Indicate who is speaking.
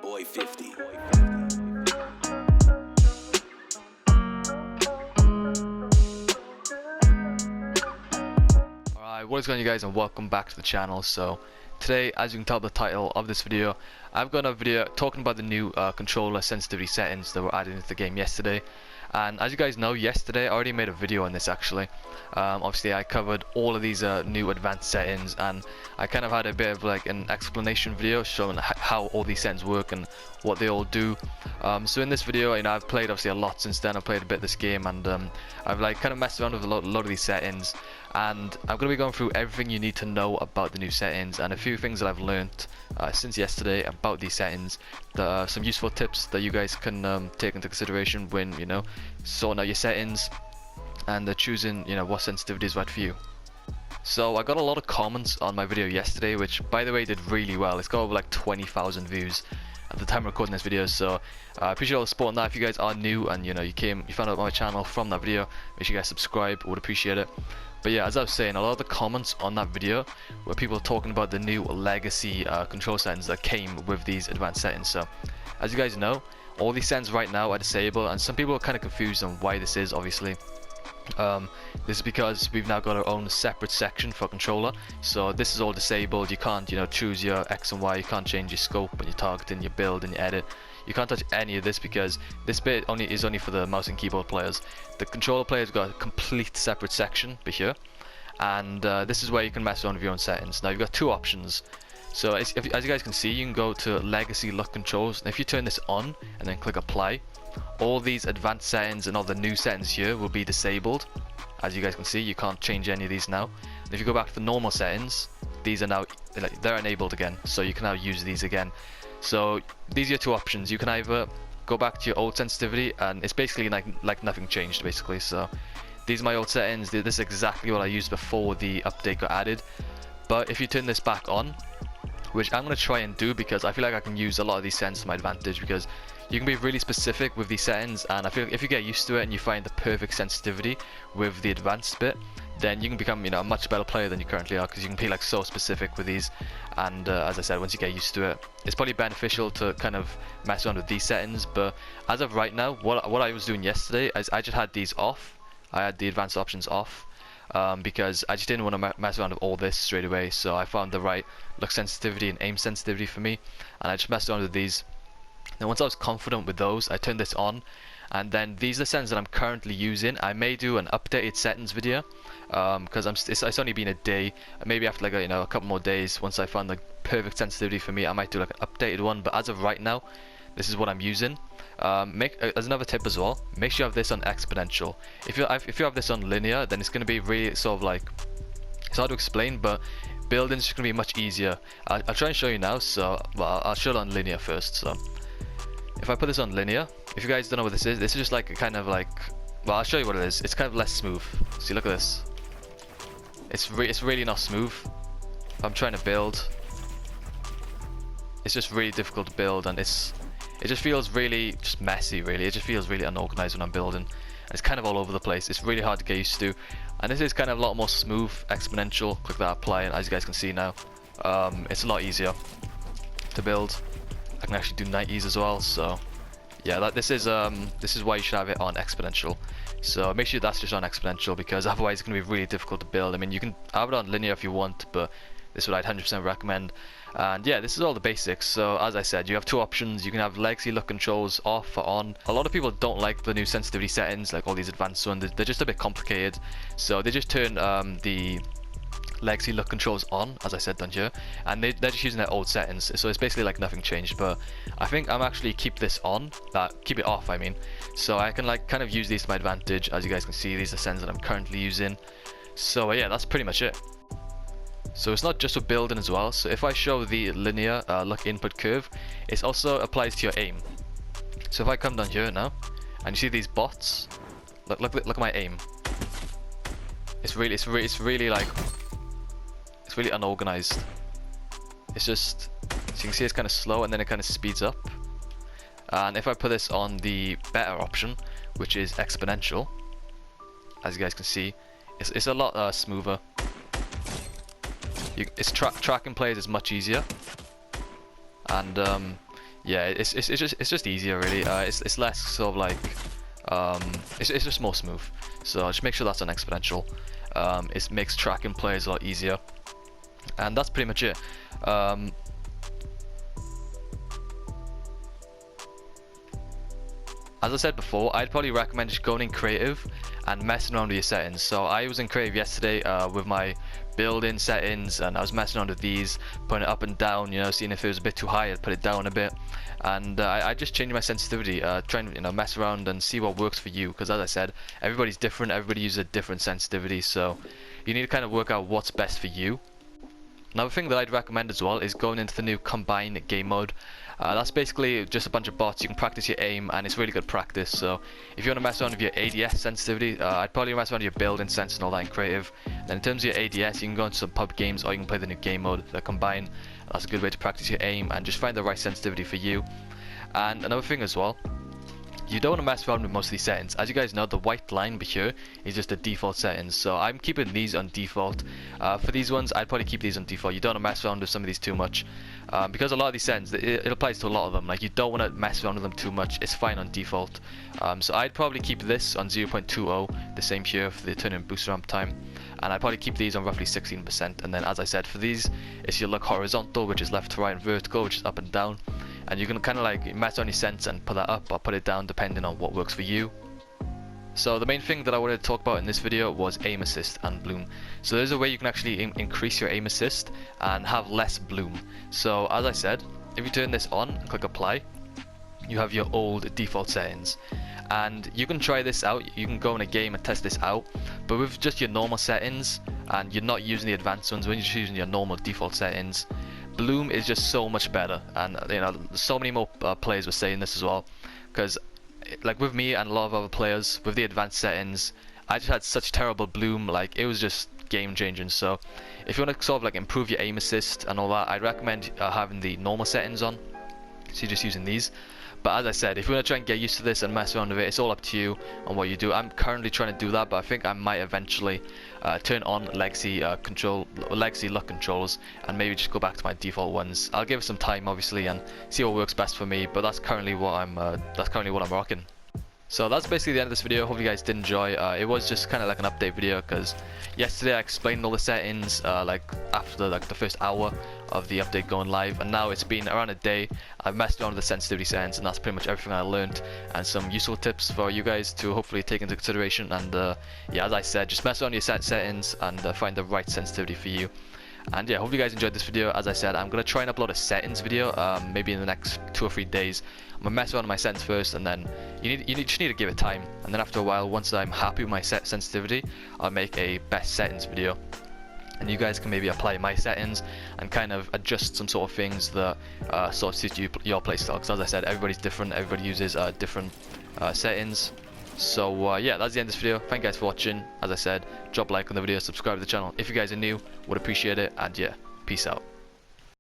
Speaker 1: boy 50.
Speaker 2: Alright, what is going on, you guys, and welcome back to the channel. So today, as you can tell by the title of this video, I've got a video talking about the new controller sensitivity settings that were added into the game yesterday. And as you guys know, yesterday I already made a video on this actually. Obviously I covered all of these new advanced settings, and I kind of had a bit of like an explanation video showing how all these settings work and what they all do. So in this video, you know, I've played obviously a lot since then. I've played a bit this game, and I've like kind of messed around with a lot of these settings, and I'm going to be going through everything you need to know about the new settings and a few things that I've learned since yesterday about these settings. Some useful tips that you guys can take into consideration when, you know, sorting out your settings and choosing, you know, what sensitivity is right for you. So I got a lot of comments on my video yesterday, which by the way did really well. It's got over like 20,000 views at the time of recording this video, so I appreciate all the support on that. If you guys are new and you know you found out my channel from that video, make sure you guys subscribe, would appreciate it. But yeah, as I was saying, a lot of the comments on that video were people talking about the new legacy control settings that came with these advanced settings. So as you guys know, all these settings right now are disabled, and some people are kind of confused on why this is. Obviously this is because we've now got our own separate section for controller, so this is all disabled. You can't, you know, choose your X and Y, you can't change your scope and your targeting, your build and your edit. You can't touch any of this because this bit is only for the mouse and keyboard players. The controller players got a complete separate section here, and this is where you can mess around with your own settings. Now you've got two options. So as you guys can see, you can go to legacy lock controls, and if you turn this on and then click apply, all these advanced settings and all the new settings here will be disabled. As you guys can see, you can't change any of these now. And if you go back to the normal settings, these are now, they're enabled again, so you can now use these again. So these are your two options. You can either go back to your old sensitivity, and it's basically like nothing changed basically. So these are my old settings. This is exactly what I used before the update got added. But if you turn this back on, which I'm going to try and do because I feel like I can use a lot of these settings to my advantage, because you can be really specific with these settings, and I feel like if you get used to it and you find the perfect sensitivity with the advanced bit, then you can become, you know, a much better player than you currently are, because you can be like so specific with these. And as I said, once you get used to it, it's probably beneficial to kind of mess around with these settings. But as of right now, what I was doing yesterday is I just had these off. I had the advanced options off because I just didn't want to mess around with all this straight away. So I found the right look sensitivity and aim sensitivity for me, and I just messed around with these. Now once I was confident with those, I turned this on, and then these are the settings that I'm currently using. I may do an updated settings video because it's only been a day. Maybe after like a couple more days, once I find the perfect sensitivity for me, I might do like an updated one. But as of right now, this is what I'm using. As another tip as well, make sure you have this on exponential. If you have this on linear, then it's going to be really sort of like, it's hard to explain, but building is just going to be much easier. I'll try and show you now. So well, I'll show it on linear first. So if I put this on linear, if you guys don't know what this is just like a kind of like, well, I'll show you what it is. It's kind of less smooth. See, look at this. It's really not smooth. If I'm trying to build, it's just really difficult to build, and it just feels really just messy. Really, it just feels really unorganized when I'm building. And it's kind of all over the place. It's really hard to get used to. And this is kind of a lot more smooth, exponential. Click that apply, and as you guys can see now, it's a lot easier to build. I can actually do 90s as well. So yeah, this is why you should have it on exponential. So make sure that's just on exponential, because otherwise it's going to be really difficult to build. I mean, you can have it on linear if you want, but this is what I'd 100% recommend. And yeah, this is all the basics. So as I said, you have two options. You can have legacy look controls off or on. A lot of people don't like the new sensitivity settings, like all these advanced ones. They're just a bit complicated, so they just turn the legacy look controls on, as I said down here, and they're just using their old settings, so it's basically like nothing changed. But I think I'm actually keep it off, I mean, so I can like kind of use these to my advantage. As you guys can see, these are settings that I'm currently using. So yeah, that's pretty much it. So it's not just for building as well. So if I show the linear look input curve, it also applies to your aim. So if I come down here now and you see these bots, look at my aim. It's really unorganized. It's just, so you can see it's kind of slow, and then it kind of speeds up. And if I put this on the better option, which is exponential, as you guys can see, it's a lot smoother. Tracking players is much easier, and yeah, it's just easier really. It's less sort of like it's just more smooth. So just make sure that's on exponential. It makes tracking players a lot easier, and that's pretty much it. As I said before, I'd probably recommend just going in creative and messing around with your settings. So I was in creative yesterday with my build-in settings, and I was messing around with these, putting it up and down, you know, seeing if it was a bit too high, I'd put it down a bit. And I just changed my sensitivity, trying to, you know, mess around and see what works for you, because as I said, everybody's different, everybody uses a different sensitivity, so you need to kind of work out what's best for you. Another thing that I'd recommend as well is going into the new combined game mode. That's basically just a bunch of bots. You can practice your aim, and it's really good practice. So if you want to mess around with your ADS sensitivity, I'd probably mess around with your build-in sense and all that in creative. Then in terms of your ADS, you can go into some pub games, or you can play the new game mode, the combine. That's a good way to practice your aim and just find the right sensitivity for you. And another thing as well, you don't want to mess around with most of these settings. As you guys know, the white line over here is just the default settings, so I'm keeping these on default. For these ones, I'd probably keep these on default. You don't want to mess around with some of these too much, because a lot of these settings, it applies to a lot of them. Like, you don't want to mess around with them too much. It's fine on default. So I'd probably keep this on 0.20, the same here for the turn and boost ramp time, and I'd probably keep these on roughly 16%. And then, as I said, for these, it's your look horizontal, which is left to right, and vertical, which is up and down. And you can kind of like mess on your sense and put that up or put it down depending on what works for you. So the main thing that I wanted to talk about in this video was aim assist and bloom. So there's a way you can actually increase your aim assist and have less bloom. So as I said, if you turn this on and click apply, you have your old default settings. And you can try this out, you can go in a game and test this out, but with just your normal settings and you're not using the advanced ones, when you're just using your normal default settings, bloom is just so much better. And you know, so many more players were saying this as well, because like with me and a lot of other players with the advanced settings, I just had such terrible bloom, like it was just game changing. So if you want to sort of like improve your aim assist and all that, I'd recommend having the normal settings on, so you're just using these. But as I said, if you want to try and get used to this and mess around with it, it's all up to you on what you do. I'm currently trying to do that, but I think I might eventually turn on legacy luck controls and maybe just go back to my default ones. I'll give it some time, obviously, and see what works best for me. But that's currently what I'm rocking. So that's basically the end of this video. Hope you guys did enjoy. It was just kind of like an update video, because yesterday I explained all the settings like after like the first hour of the update going live, and now it's been around a day. I've messed around with the sensitivity settings, and that's pretty much everything I learned, and some useful tips for you guys to hopefully take into consideration. And yeah, as I said, just mess around your settings and find the right sensitivity for you. And yeah, hope you guys enjoyed this video. As I said, I'm going to try and upload a settings video maybe in the next 2 or 3 days. I'm going to mess around with my settings first, and then you just need to give it time. And then after a while, once I'm happy with my sensitivity, I'll make a best settings video. And you guys can maybe apply my settings and kind of adjust some sort of things that sort of suit your playstyle. Because as I said, everybody's different, everybody uses different settings. So yeah, that's the end of this video. Thank you guys for watching. As I said, drop a like on the video, subscribe to the channel if you guys are new, would appreciate it. And yeah, peace out.